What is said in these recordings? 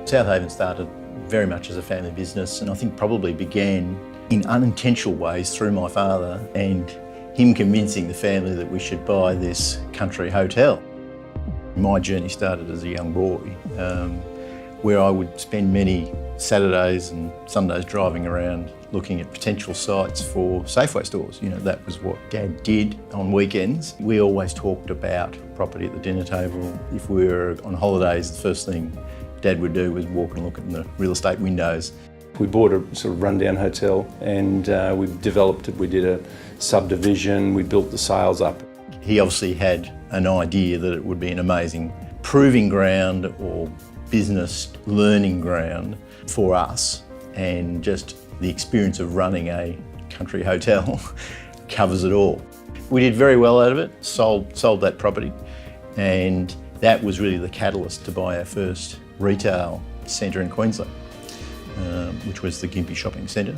Southaven started very much as a family business, and I think probably began in unintentional ways through my father and him convincing the family that we should buy this country hotel. My journey started as a young boy, where I would spend many Saturdays and Sundays driving around looking at potential sites for Safeway stores. You know, that was what Dad did on weekends. We always talked about property at the dinner table. If we were on holidays, the first thing Dad would do was walk and look in the real estate windows. We bought a sort of rundown hotel and we developed it. We did a subdivision, we built the sales up. He obviously had an idea that it would be an amazing proving ground or business learning ground for us, and just the experience of running a country hotel covers it all. We did very well out of it, sold that property, and that was really the catalyst to buy our first retail centre in Queensland, which was the Gympie Shopping Centre.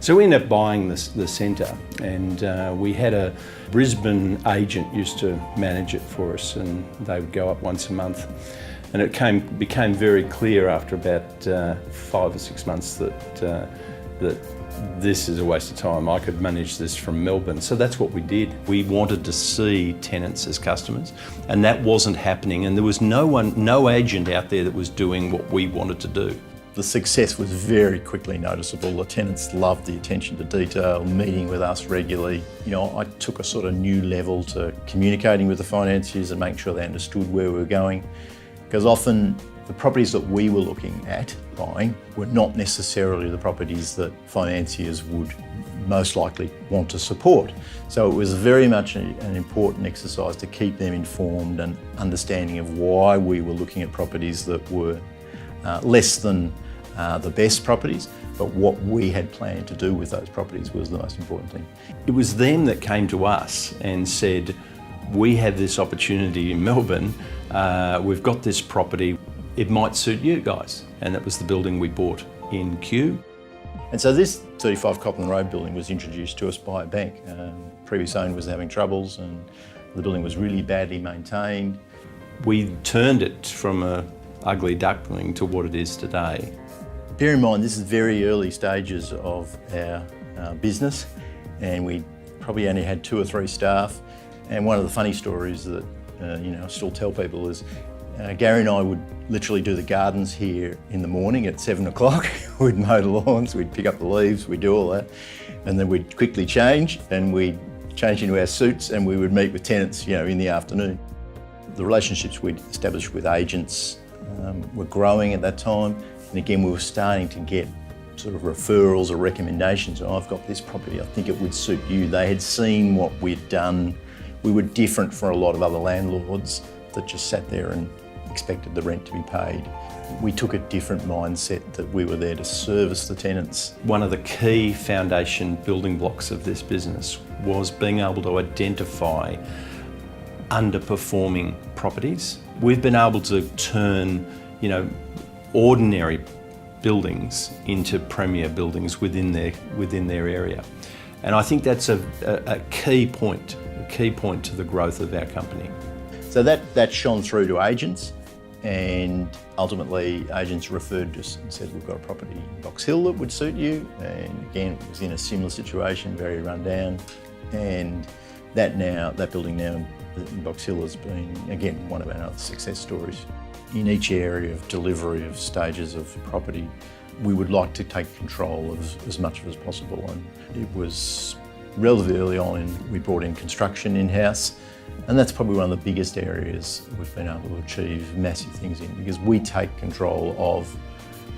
So we ended up buying the centre, and we had a Brisbane agent used to manage it for us, and they would go up once a month. And it became very clear after about 5 or 6 months that this is a waste of time. I could manage this from Melbourne. So that's what we did. We wanted to see tenants as customers, and that wasn't happening. And there was no agent out there that was doing what we wanted to do. The success was very quickly noticeable. The tenants loved the attention to detail, meeting with us regularly. You know, I took a sort of new level to communicating with the financiers and making sure they understood where we were going. Because often the properties that we were looking at buying were not necessarily the properties that financiers would most likely want to support. So it was very much an important exercise to keep them informed and understanding of why we were looking at properties that were less than the best properties, but what we had planned to do with those properties was the most important thing. It was them that came to us and said, we have this opportunity in Melbourne, we've got this property, it might suit you guys. And that was the building we bought in Kew. And so this 35 Copland Road building was introduced to us by a bank. Previous owner was having troubles and the building was really badly maintained. We turned it from a ugly duckling to what it is today. Bear in mind, this is very early stages of our business, and we probably only had 2 or 3 staff. And one of the funny stories that I still tell people is Gary and I would literally do the gardens here in the morning at 7 o'clock. We'd mow the lawns, we'd pick up the leaves, we'd do all that, and then we'd quickly change, and we'd change into our suits, and we would meet with tenants, in the afternoon. The relationships we'd established with agents were growing at that time, and again we were starting to get sort of referrals or recommendations. I've got this property, I think it would suit you. They had seen what we'd done. We were different from a lot of other landlords that just sat there and expected the rent to be paid. We took a different mindset that we were there to service the tenants. One of the key foundation building blocks of this business was being able to identify underperforming properties. We've been able to turn, ordinary buildings into premier buildings within their area. And I think that's a key point to the growth of our company. So that shone through to agents, and ultimately agents referred to us and said, we've got a property in Box Hill that would suit you. And again, it was in a similar situation, very run down. And that building now in Box Hill has been, again, one of our other success stories. In each area of delivery of stages of property, we would like to take control of as much of it as possible. And it was relatively early on, we brought in construction in-house, and that's probably one of the biggest areas we've been able to achieve massive things in, because we take control of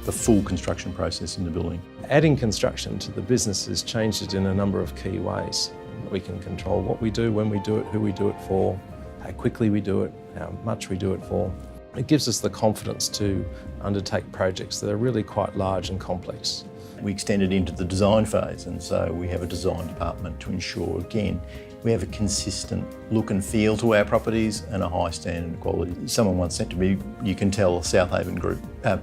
the full construction process in the building. Adding construction to the business has changed it in a number of key ways. We can control what we do, when we do it, who we do it for, how quickly we do it, how much we do it for. It gives us the confidence to undertake projects that are really quite large and complex. We extended into the design phase, and so we have a design department to ensure, again, we have a consistent look and feel to our properties and a high standard of quality. Someone once said to me, you can tell a Southaven Group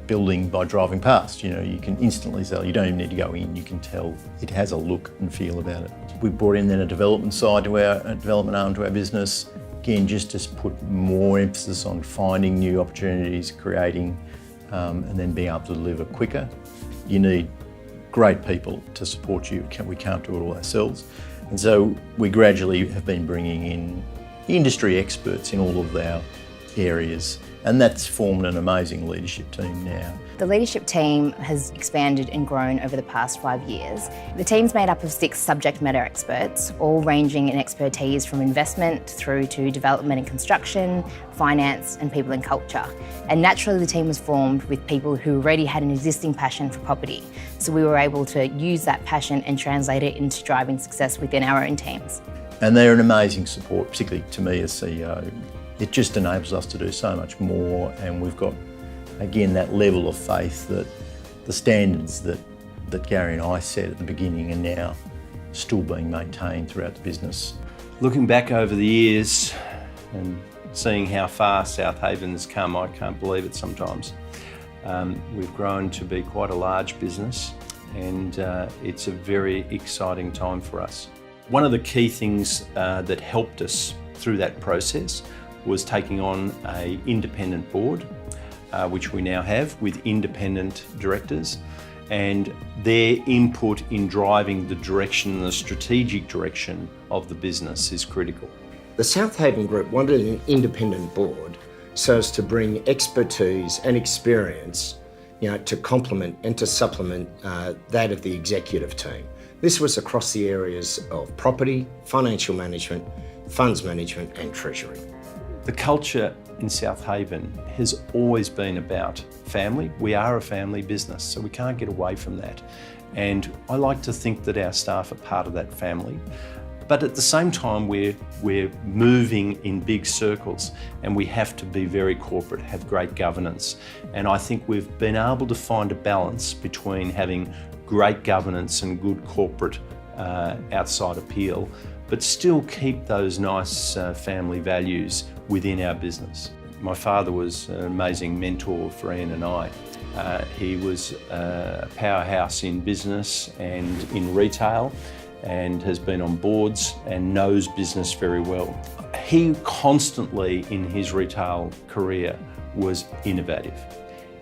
building by driving past. You can instantly tell, you don't even need to go in, you can tell it has a look and feel about it. We brought in then a development side to a development arm to our business. Again, just to put more emphasis on finding new opportunities, creating and then being able to deliver quicker. You need great people to support you. We can't do it all ourselves. And so we gradually have been bringing in industry experts in all of our areas, and that's formed an amazing leadership team now. The leadership team has expanded and grown over the past 5 years. The team's made up of 6 subject matter experts, all ranging in expertise from investment through to development and construction, finance and people and culture. And naturally the team was formed with people who already had an existing passion for property. So we were able to use that passion and translate it into driving success within our own teams. And they're an amazing support, particularly to me as CEO. It just enables us to do so much more, and we've got, again, that level of faith that the standards that Gary and I set at the beginning are now still being maintained throughout the business. Looking back over the years and seeing how far Southaven has come, I can't believe it sometimes. We've grown to be quite a large business, and it's a very exciting time for us. One of the key things that helped us through that process was taking on an independent board, which we now have with independent directors, and their input in driving the direction and the strategic direction of the business is critical. The Southaven Group wanted an independent board so as to bring expertise and experience, to complement and to supplement that of the executive team. This was across the areas of property, financial management, funds management and treasury. The culture in Southaven has always been about family. We are a family business, so we can't get away from that. And I like to think that our staff are part of that family. But at the same time, we're moving in big circles, and we have to be very corporate, have great governance. And I think we've been able to find a balance between having great governance and good corporate outside appeal, but still keep those nice family values within our business. My father was an amazing mentor for Ian and I. He was a powerhouse in business and in retail, and has been on boards and knows business very well. He constantly in his retail career was innovative.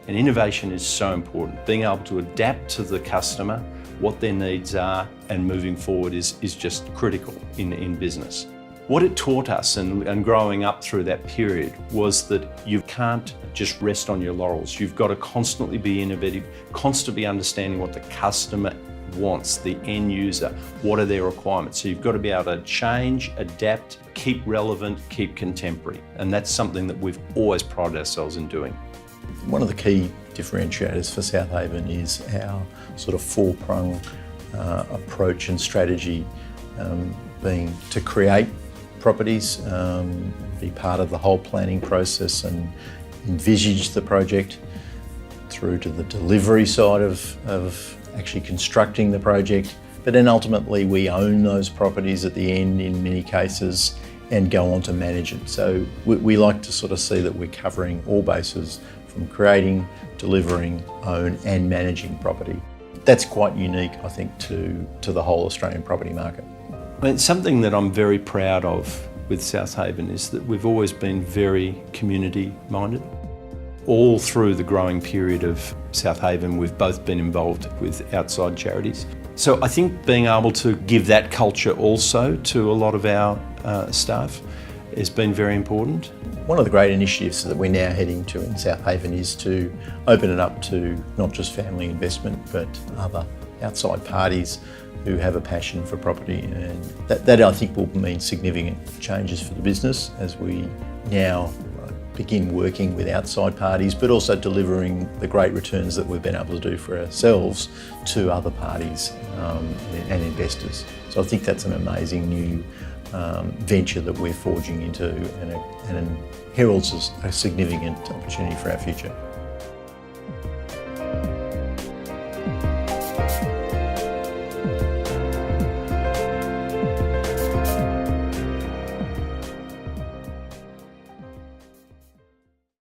And innovation is so important. Being able to adapt to the customer, what their needs are, and moving forward is just critical in business. What it taught us and growing up through that period was that you can't just rest on your laurels. You've got to constantly be innovative, constantly understanding what the customer wants, the end user, what are their requirements. So you've got to be able to change, adapt, keep relevant, keep contemporary. And that's something that we've always prided ourselves in doing. One of the key differentiators for Southaven is our sort of four-prong approach and strategy, being to create properties, be part of the whole planning process and envisage the project, through to the delivery side of actually constructing the project, but then ultimately we own those properties at the end in many cases and go on to manage it. So we like to sort of see that we're covering all bases from creating, delivering, own and managing property. That's quite unique, I think, to the whole Australian property market. It's something that I'm very proud of with Southaven is that we've always been very community minded. All through the growing period of Southaven, we've both been involved with outside charities. So I think being able to give that culture also to a lot of our staff has been very important. One of the great initiatives that we're now heading to in Southaven is to open it up to not just family investment, but other outside parties who have a passion for property. And that I think will mean significant changes for the business as we now begin working with outside parties, but also delivering the great returns that we've been able to do for ourselves to other parties and investors. So I think that's an amazing new venture that we're forging into, and heralds a significant opportunity for our future.